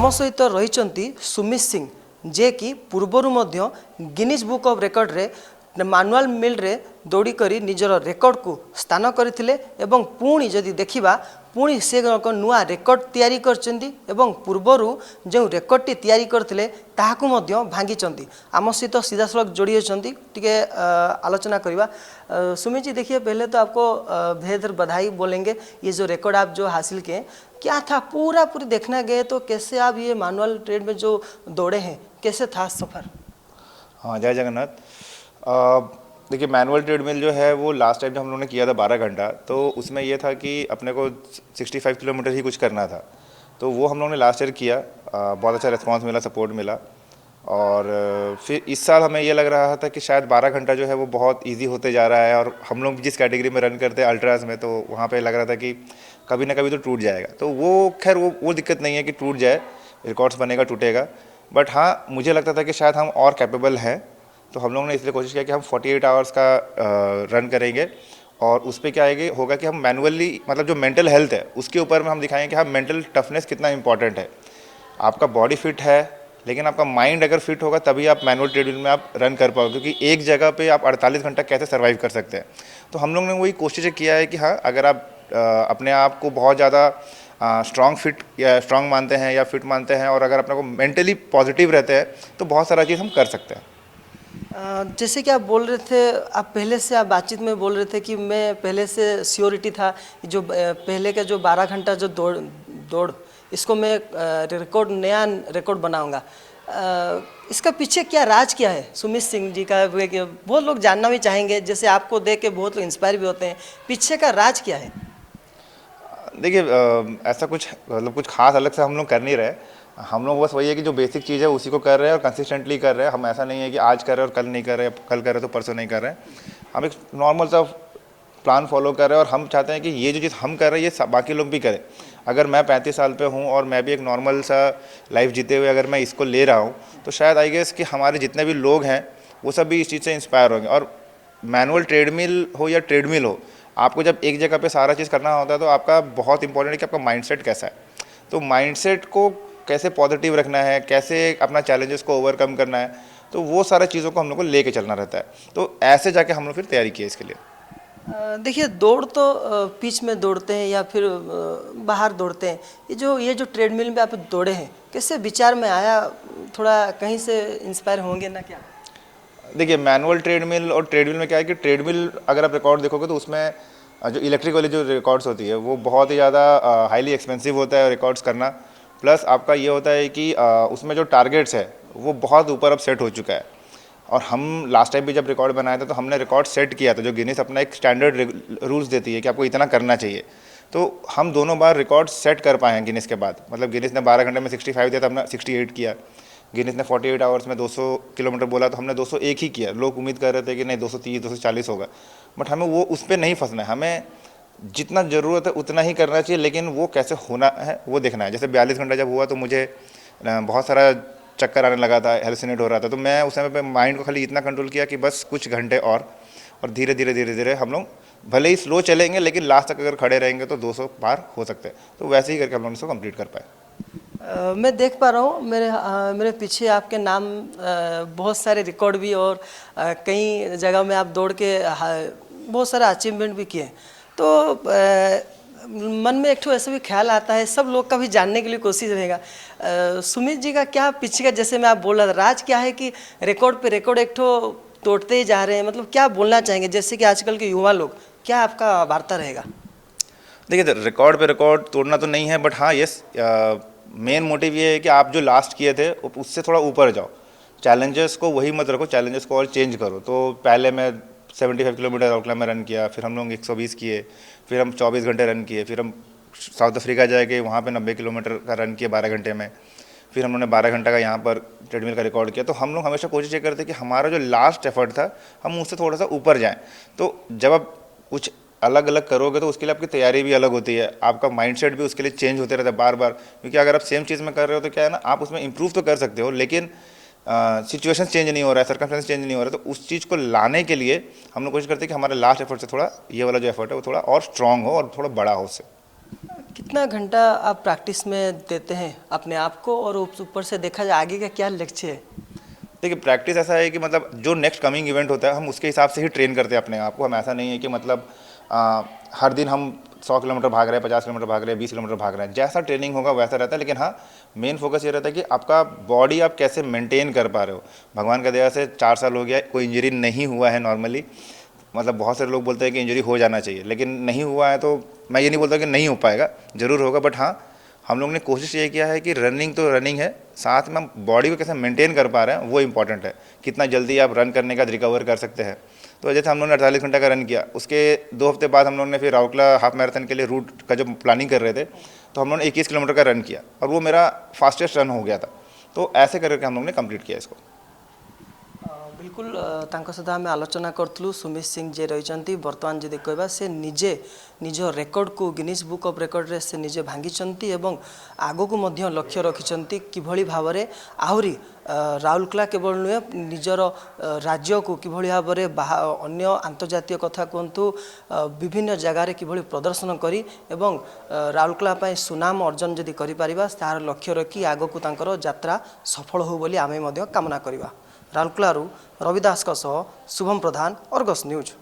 आम सहित रही सुमित सिंह जे कि पूर्वर गिनीज बुक ऑफ रेकर्ड रे मैनुअल मिल रे दौड़ी करी निजर रेकर्ड को स्थान करथिले एवं पुणी जदि देखिबा पुणी से नुआ रेकर्ड तैयारी करचंदी एवं पूर्वरु जो रेकर्ड टी तैयारी करथिले ताहाकु मध्य भांगिचंदी। आम सहित सीधा सड़क जोड़ी अछंती टिके आलोचना करिबा। सुमित जी देखिए, पहले तो आपको बेहद बधाई बोलेंगे, ये जो रिकॉर्ड आप जो हासिल किए क्या था, पूरी देखना गए तो कैसे आप ये मैनुअल ट्रेड में जो दौड़े हैं कैसे था सफ़र? हाँ, जय जगन्नाथ। देखिए, मैनुअल ट्रेडमिल जो है वो लास्ट टाइम जब हम लोगों ने किया था 12 घंटा, तो उसमें ये था कि अपने को 65 किलोमीटर ही कुछ करना था। तो वो हम लोगों ने लास्ट ईयर किया, बहुत अच्छा रिस्पांस मिला, सपोर्ट मिला। और फिर इस साल हमें ये लग रहा था कि शायद 12 घंटा जो है वो बहुत इजी होते जा रहा है, और हम लोग जिस कैटेगरी में रन करते हैं अल्ट्रास में, तो वहाँ पे लग रहा था कि कभी ना कभी तो टूट जाएगा। तो वो खैर वो दिक्कत नहीं है कि टूट जाए, रिकॉर्ड्स बनेगा, टूटेगा। बट हाँ, मुझे लगता था कि शायद हम और कैपेबल हैं, तो हम लोगों ने इसलिए कोशिश किया कि हम 48 आवर्स का रन करेंगे। और उस पर क्या आएगी होगा कि हम मैनुअली, मतलब जो मेंटल हेल्थ है उसके ऊपर में हम दिखाएंगे कि हाँ, मेंटल टफनेस कितना इंपॉर्टेंट है। आपका बॉडी फिट है, लेकिन आपका माइंड अगर फिट होगा तभी आप मैनुअल ट्रेडमिल में आप रन कर पाओगे, क्योंकि एक जगह पे आप 48 घंटा कैसे सर्वाइव कर सकते हैं। तो हम लोग ने वही कोशिश किया है कि हाँ, अगर आप अपने आप को बहुत ज़्यादा स्ट्रॉन्ग फिट या स्ट्रॉन्ग मानते हैं या फिट मानते हैं, और अगर अपने को मेंटली पॉजिटिव रहते हैं, तो बहुत सारा चीज़ हम कर सकते हैं। जैसे कि आप बोल रहे थे, आप पहले से आप बातचीत में बोल रहे थे कि मैं पहले से श्योरिटी था जो पहले का जो 12 घंटा जो दौड़ इसको मैं रिकॉर्ड, नया रिकॉर्ड बनाऊंगा। इसका पीछे क्या राज क्या है सुमित सिंह जी का? बहुत लोग जानना भी चाहेंगे, जैसे आपको देख के बहुत लोग इंस्पायर भी होते हैं, पीछे का राज क्या है? देखिए, ऐसा कुछ मतलब कुछ खास अलग से हम लोग कर नहीं रहे। हम लोग बस वही है कि जो बेसिक चीज़ है उसी को कर रहे हैं और कंसिस्टेंटली कर रहे हैं। हम ऐसा नहीं है कि आज कर रहे हैं और कल नहीं कर रहे, कल कर रहे तो परसों नहीं कर रहे हैं। हम एक नॉर्मल सा प्लान फॉलो कर रहे हैं, और हम चाहते हैं कि ये जो चीज़ हम कर रहे हैं ये बाकी लोग भी करें। अगर मैं 35 साल पे हूँ और मैं भी एक नॉर्मल सा लाइफ जीते हुए अगर मैं इसको ले रहा हूँ, तो शायद आई गेस कि हमारे जितने भी लोग हैं वो सब भी इस चीज़ से इंस्पायर होंगे। और मैनुअल ट्रेडमिल हो या ट्रेडमिल हो, आपको जब एक जगह पे सारा चीज़ करना होता है तो आपका बहुत इंपॉर्टेंट है कि आपका माइंडसेट कैसा है। तो माइंडसेट को कैसे पॉजिटिव रखना है, कैसे अपना चैलेंजेस को ओवरकम करना है, तो वो सारा चीज़ों को हम लोग को लेके चलना रहता है। तो ऐसे जाके हम लोग फिर तैयारी की इसके लिए। देखिए, दौड़ तो पिच में दौड़ते हैं या फिर बाहर दौड़ते हैं, ये जो ट्रेडमिल में आप दौड़े हैं, कैसे विचार में आया? थोड़ा कहीं से इंस्पायर होंगे ना क्या? देखिए, मैनुअल ट्रेडमिल और ट्रेडमिल में क्या है कि ट्रेडमिल अगर आप रिकॉर्ड देखोगे तो उसमें जो इलेक्ट्रिक वाली जो रिकॉर्ड्स होती है वो बहुत ही ज़्यादा हाईली एक्सपेंसिव होता है रिकॉर्ड्स करना। प्लस आपका ये होता है कि उसमें जो टारगेट्स है वो बहुत ऊपर अब सेट हो चुका है। और हम लास्ट टाइम भी जब रिकॉर्ड बनाया था तो हमने रिकॉर्ड सेट किया था, जो गिनीज अपना एक स्टैंडर्ड रूल्स देती है कि आपको इतना करना चाहिए। तो हम दोनों बार रिकॉर्ड सेट कर पाए हैं गिनीज के बाद। मतलब गिनीज ने 12 घंटे में 65 दिया था, हमने 68 किया। गिनीज ने 48 आवर्स में 200 किलोमीटर बोला तो हमने 201 ही किया। लोग उम्मीद कर रहे थे कि नहीं 230 240 होगा, बट हमें वो उस पर नहीं फंसना है। हमें जितना ज़रूरत है उतना ही करना चाहिए, लेकिन वो कैसे होना है वो देखना है। जैसे 42 घंटा जब हुआ तो मुझे बहुत सारा चक्कर आने लगा था, हेलुसिनेट हो रहा था, तो मैं उस समय पे माइंड को खाली इतना कंट्रोल किया कि बस कुछ घंटे और धीरे धीरे हम लोग भले ही स्लो चलेंगे, लेकिन लास्ट तक अगर खड़े रहेंगे तो 200 पार हो सकते हैं। तो वैसे ही करके हम लोग इसको कंप्लीट कर पाए। मैं देख पा रहा हूँ मेरे पीछे आपके नाम बहुत सारे रिकॉर्ड भी, और कई जगह में आप दौड़ के बहुत सारा अचीवमेंट भी किए। तो मन में एक ठो ऐसा भी ख्याल आता है, सब लोग का भी जानने के लिए कोशिश रहेगा, सुमित जी का क्या पीछे का, जैसे मैं आप बोल रहा था, राज क्या है कि रिकॉर्ड पे रिकॉर्ड एक ठो तोड़ते ही जा रहे हैं? मतलब क्या बोलना चाहेंगे, जैसे कि आजकल के युवा लोग, क्या आपका वार्ता रहेगा? देखिए, रिकॉर्ड पे रिकॉर्ड तोड़ना तो नहीं है, बट हाँ यस, मेन मोटिव ये है कि आप जो लास्ट किए थे उससे थोड़ा ऊपर जाओ। चैलेंजेस को वही मत रखो, चैलेंजेस को और चेंज करो। तो पहले मैं 75 किलोमीटर आउटलाइन में रन किया, फिर हम लोग 120 किए, फिर हम 24 घंटे रन किए, फिर हम साउथ अफ्रीका जाके वहाँ पे 90 किलोमीटर का रन किया 12 घंटे में, फिर हम लोगों ने 12 घंटा का यहाँ पर ट्रेडमिल का रिकॉर्ड किया। तो हम लोग हमेशा कोशिश ये करते कि हमारा जो लास्ट एफर्ट था हम उससे थोड़ा सा ऊपर जाएँ। तो जब आप कुछ अलग अलग करोगे तो उसके लिए आपकी तैयारी भी अलग होती है, आपका माइंडसेट भी उसके लिए चेंज होते रहता है बार बार। क्योंकि अगर आप सेम चीज़ में कर रहे हो तो क्या है ना, आप उसमें इंप्रूव तो कर सकते हो, लेकिन सिचुएशन चेंज नहीं हो रहा है, सर्कमस्टेंस चेंज नहीं हो रहा है। तो उस चीज़ को लाने के लिए हम लोग कोशिश करते हैं कि हमारे लास्ट एफर्ट से थोड़ा ये वाला जो एफर्ट है वो थोड़ा और स्ट्रॉन्ग हो और थोड़ा बड़ा हो उससे। कितना घंटा आप प्रैक्टिस में देते हैं अपने आप को, और ऊपर से देखा जाए आगे का क्या लक्ष्य है? देखिए प्रैक्टिस ऐसा है कि मतलब जो नेक्स्ट कमिंग इवेंट होता है हम उसके हिसाब से ही ट्रेन करते हैं अपने आप को। हम ऐसा नहीं है कि मतलब हर दिन हम 100 किलोमीटर भाग रहे हैं, 50 किलोमीटर भाग रहे हैं, 20 किलोमीटर भाग रहे हैं, जैसा ट्रेनिंग होगा वैसा रहता है। लेकिन हाँ, मेन फोकस ये रहता है कि आपका बॉडी आप कैसे मेंटेन कर पा रहे हो। भगवान का दया से 4 साल हो गया, कोई इंजरी नहीं हुआ है नॉर्मली। मतलब बहुत सारे लोग बोलते हैं कि इंजरी हो जाना चाहिए, लेकिन नहीं हुआ है। तो मैं ये नहीं बोलता कि नहीं हो पाएगा, ज़रूर होगा। बट हाँ, हम लोग ने कोशिश ये किया है कि रनिंग तो रनिंग है, साथ में हम बॉडी को कैसे मेंटेन कर पा रहे हैं वो इंपॉर्टेंट है। कितना जल्दी आप रन करने का रिकवर कर सकते हैं। तो जैसे हम लोगों ने 48 घंटा का रन किया, उसके 2 हफ्ते बाद हम लोगों ने फिर राउरकेला हाफ मैराथन के लिए रूट का जो प्लानिंग कर रहे थे, तो हम लोगों ने 21 किलोमीटर का रन किया और वो मेरा फास्टेस्ट रन हो गया था। तो ऐसे करके हम लोगों ने कंप्लीट किया इसको। बिल्कुल तांको सहित आम आलोचना करूँ। सुमित सिंह जे रही बर्तमान जदि कहबा से निजे निज रेकर्ड को गिनीज बुक ऑफ रेकर्ड रे से निजे भांगी एवं आगो को मध्य लक्ष्य रखिंट किभली भाव में आहरी राउरकेला केवल नुहे निजर राज्य को किभली भाव में अन्य आंतर्जातीय कथा कहतु विभिन्न जगार किभली प्रदर्शन करी एवं राउरकेला सुनाम अर्जन जदि करिपारिबा तार लक्ष्य रखी आगो को तांकर यात्रा सफल हो बोली आमे मध्य कामना करिबा। राउरकेला रविदास शुभम प्रधान, अर्गस न्यूज।